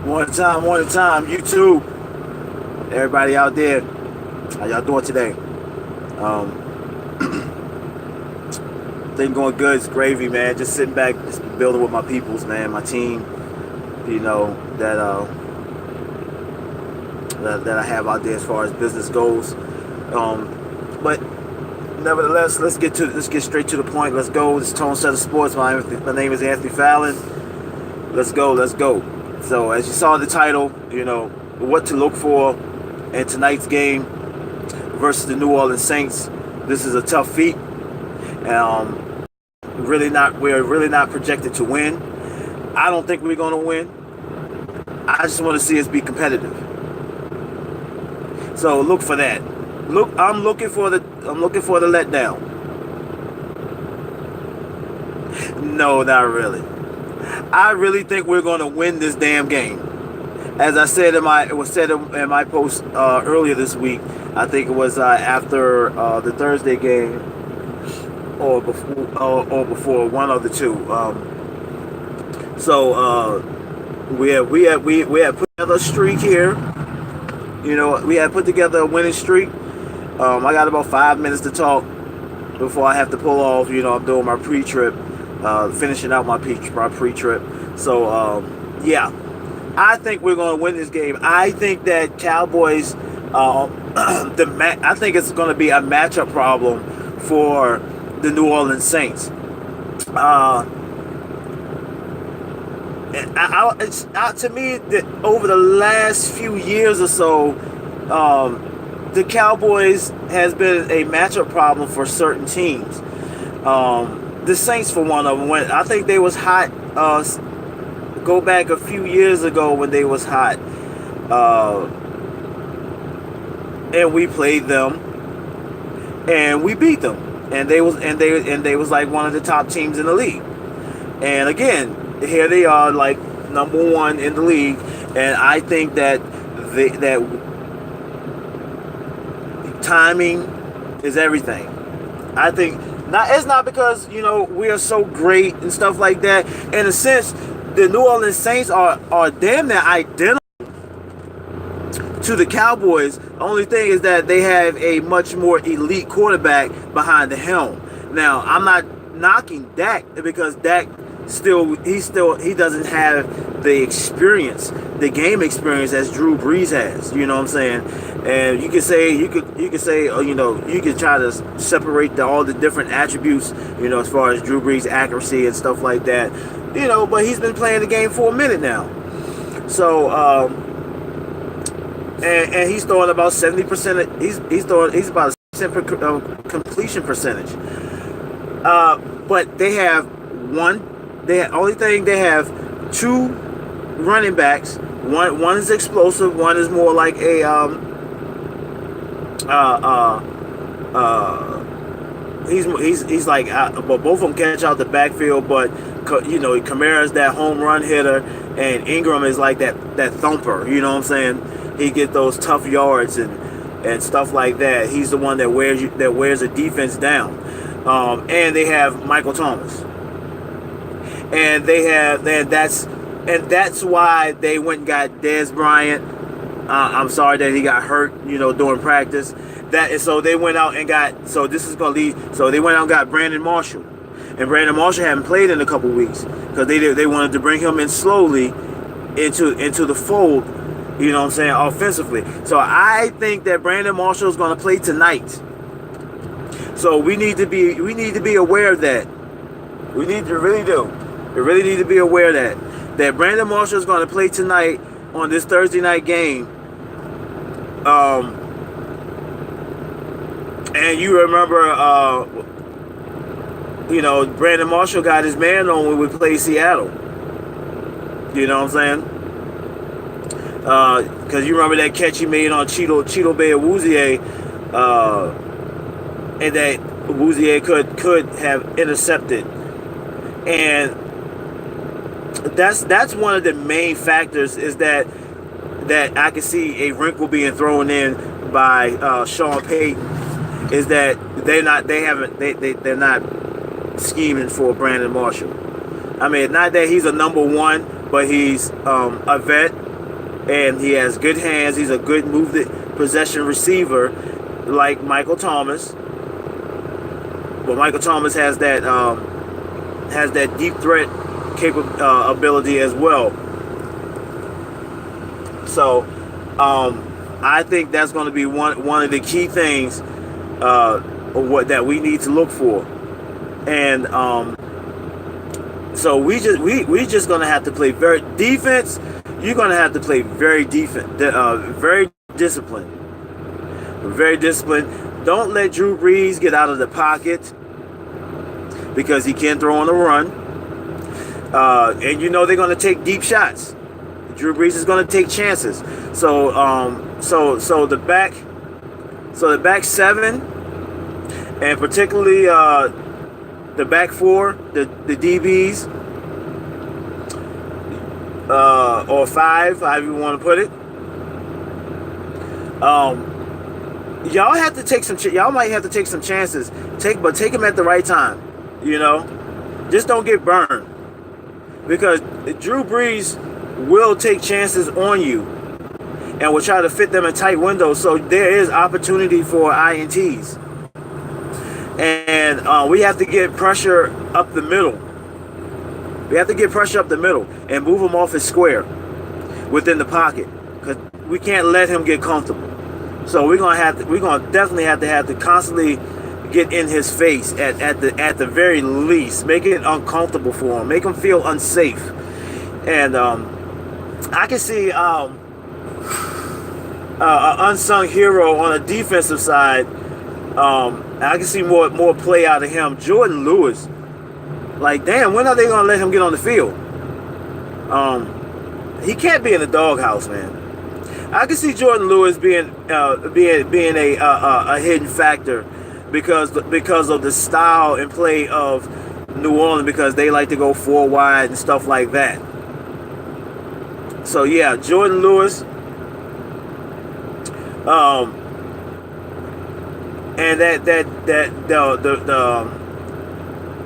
One time, YouTube. Everybody out there, how y'all doing today? Um, thing going good. It's gravy, man. Just sitting back, just building with my peoples, man. My team, that I have out there as far as business goes. But nevertheless, let's get straight to the point. Let's go. This is Tone Setter Sports. My name is Anthony Fallon. Let's go. So as you saw the title, what to look for in tonight's game versus the New Orleans Saints. This is a tough feat. We're really not projected to win. I don't think we're going to win. I just want to see us be competitive. So look for that. I'm looking for the letdown. No, not really. I really think we're going to win this damn game. As I said in my post earlier this week, I think it was after the Thursday game, or before one of the two. We had put together a streak here. We had put together a winning streak. I got about 5 minutes to talk before I have to pull off. I'm doing my pre-trip, finishing out my pre-trip. So yeah. I think we're going to win this game. I think that Cowboys, I think it's going to be a matchup problem for the New Orleans Saints. To me, over the last few years or so, the Cowboys has been a matchup problem for certain teams. The Saints, for one of them, I think they was hot. Go back a few years ago when they was hot, and we played them, and we beat them, and they was like one of the top teams in the league. And again, here they are, like number one in the league, and I think that that timing is everything. I think it's not because we are so great and stuff like that. In a sense, the New Orleans Saints are damn near identical to the Cowboys. The only thing is that they have a much more elite quarterback behind the helm. Now, I'm not knocking Dak, because Dak he doesn't have the experience, the game experience as Drew Brees has. You know what I'm saying? And you could try to separate all the different attributes, as far as Drew Brees' accuracy and stuff like that. But he's been playing the game for a minute now. So, and he's throwing about 70%. He's about 70% completion percentage. But they have two running backs. One is explosive. One is more like a he's like, both of them catch out the backfield, but Kamara's that home run hitter, and Ingram is like that thumper. You know what I'm saying? He get those tough yards and stuff like that. He's the one that wears the defense down. And they have Michael Thomas, and that's why they went and got Dez Bryant. I'm sorry that he got hurt, during practice. So they went out and got. So this is gonna lead. So they went out and got Brandon Marshall. And Brandon Marshall hadn't played in a couple weeks because they wanted to bring him in slowly into the fold, offensively. So I think that Brandon Marshall is going to play tonight. So we need to be aware of that. We really need to be aware of that Brandon Marshall is going to play tonight on this Thursday night game. And you remember, Brandon Marshall got his man on when we played Seattle. You know what I'm saying? Because you remember that catch he made on Cheeto Awuzie, and that Awuzie could have intercepted. And that's one of the main factors, is that I can see a wrinkle being thrown in by Sean Payton, is that they're not scheming for Brandon Marshall. I mean, not that he's a number one, but he's a vet. and he has good hands. He's a good possession receiver, like Michael Thomas. But Michael Thomas has that deep threat ability as well. So I think that's going to be one of the key things that we need to look for. And so we just going to have to play very defense. You're going to have to play very very disciplined. Very disciplined. Don't let Drew Brees get out of the pocket, because he can throw on the run. And you know they're going to take deep shots. Drew Brees is going to take chances. So the back seven, and particularly the back four, the DBs, or five, however you want to put it. Y'all have to take some. Y'all might have to take some chances. But take them at the right time. You know, just don't get burned, because Drew Brees will take chances on you and will try to fit them in tight windows. So there is opportunity for INTs, and we have to get pressure up the middle. We have to get pressure up the middle and move him off his square within the pocket, because we can't let him get comfortable. So we're gonna definitely have to constantly get in his face at the very least, make it uncomfortable for him, make him feel unsafe. And I can see an unsung hero on a defensive side. I can see more play out of him. Jordan Lewis. Like, damn, when are they gonna let him get on the field? He can't be in the doghouse, man. I can see Jordan Lewis being a hidden factor because of the style and play of New Orleans, because they like to go 4 wide and stuff like that. So yeah, Jordan Lewis,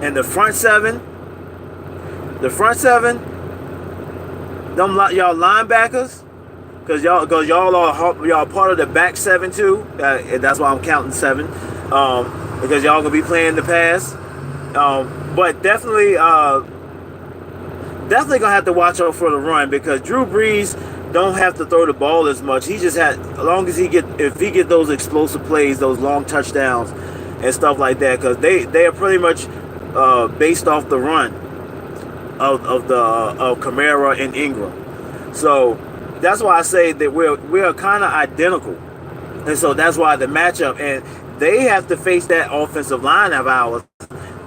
and the front seven, y'all linebackers. Because y'all are part of the back seven too. And that's why I'm counting 7. Because y'all gonna be playing the pass. But definitely gonna have to watch out for the run, because Drew Brees don't have to throw the ball as much. He just as long as if he get those explosive plays, those long touchdowns and stuff like that, because they are pretty much based off the run of Kamara and Ingram. So that's why I say that we're kind of identical, and so that's why the matchup, and they have to face that offensive line of ours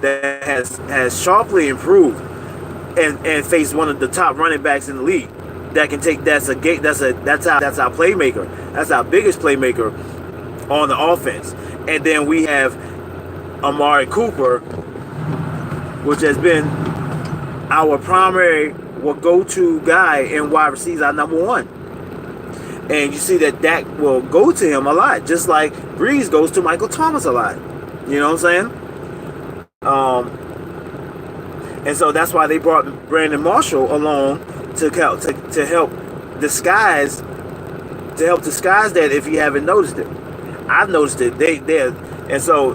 that has sharply improved, and face one of the top running backs in the league that can take that's our playmaker, that's our biggest playmaker on the offense. And then we have Amari Cooper, which has been our primary go-to guy in wide receivers, our number 1. And you see that Dak will go to him a lot, just like Brees goes to Michael Thomas a lot. You know what I'm saying? And so that's why they brought Brandon Marshall along to help disguise that, if you haven't noticed it. I've noticed it. And so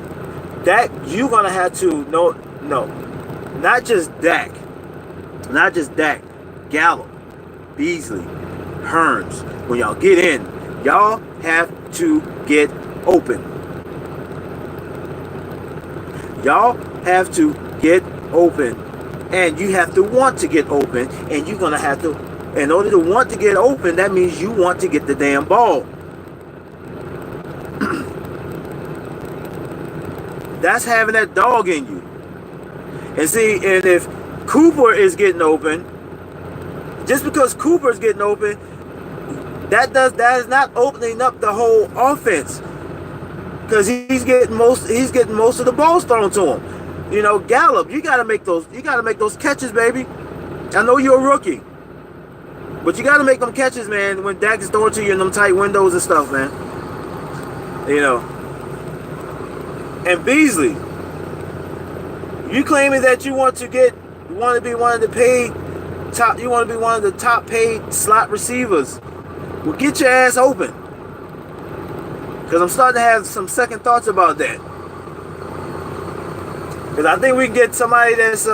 Dak, you're gonna have to not just Dak, Gallup, Beasley, Hearns. When y'all get in, y'all have to get open. Y'all have to get open, and you have to want to get open, and you're gonna have to, in order to want to get open, that means you want to get the damn ball. That's having that dog in you. And see, and if Cooper is getting open, just because Cooper is getting open, that is not opening up the whole offense, because he's getting most of the balls thrown to him. You know, Gallup, you gotta make those catches, baby. I know you're a rookie, but you gotta make them catches, man, when Dak is throwing to you in them tight windows and stuff, man. You know. And Beasley, you claiming that you want to be one of the top paid slot receivers Well, get your ass open. Because I'm starting to have some second thoughts about that. Because I think we can get somebody that's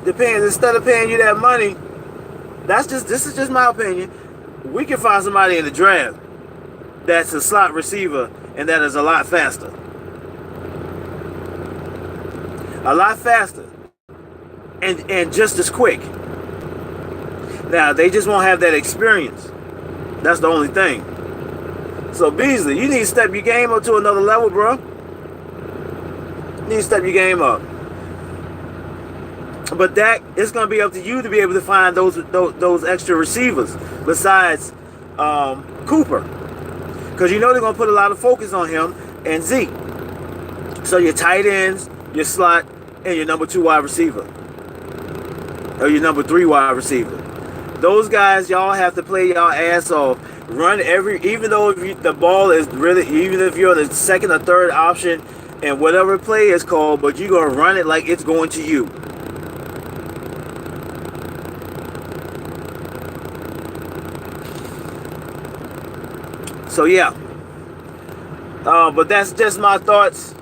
instead of paying you that money, this is just my opinion. We can find somebody in the draft that's a slot receiver and that is a lot faster. A lot faster. And just as quick. Now, they just won't have that experience. That's the only thing. So, Beasley, you need to step your game up to another level, bro. You need to step your game up. But Dak, it's going to be up to you to be able to find those extra receivers besides Cooper. Because you know they're going to put a lot of focus on him and Zeke. So your tight ends, your slot, and your number 2 wide receiver. Or your number 3 wide receiver. Those guys, y'all have to play y'all ass off. Run even though if the ball is really, even if you're the second or third option and whatever play is called, but you're going to run it like it's going to you. So yeah, but that's just my thoughts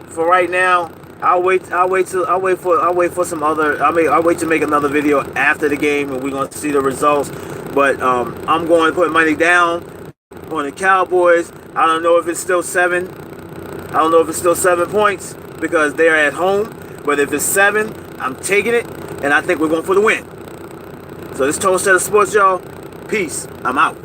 for right now. I'll wait for some other. I'll wait to make another video after the game, and we're gonna see the results. But I'm going to put money down on the Cowboys. I don't know if it's still 7. I don't know if it's still 7 points because they're at home. But if it's 7, I'm taking it, and I think we're going for the win. So this is Total Set of Sports, y'all. Peace. I'm out.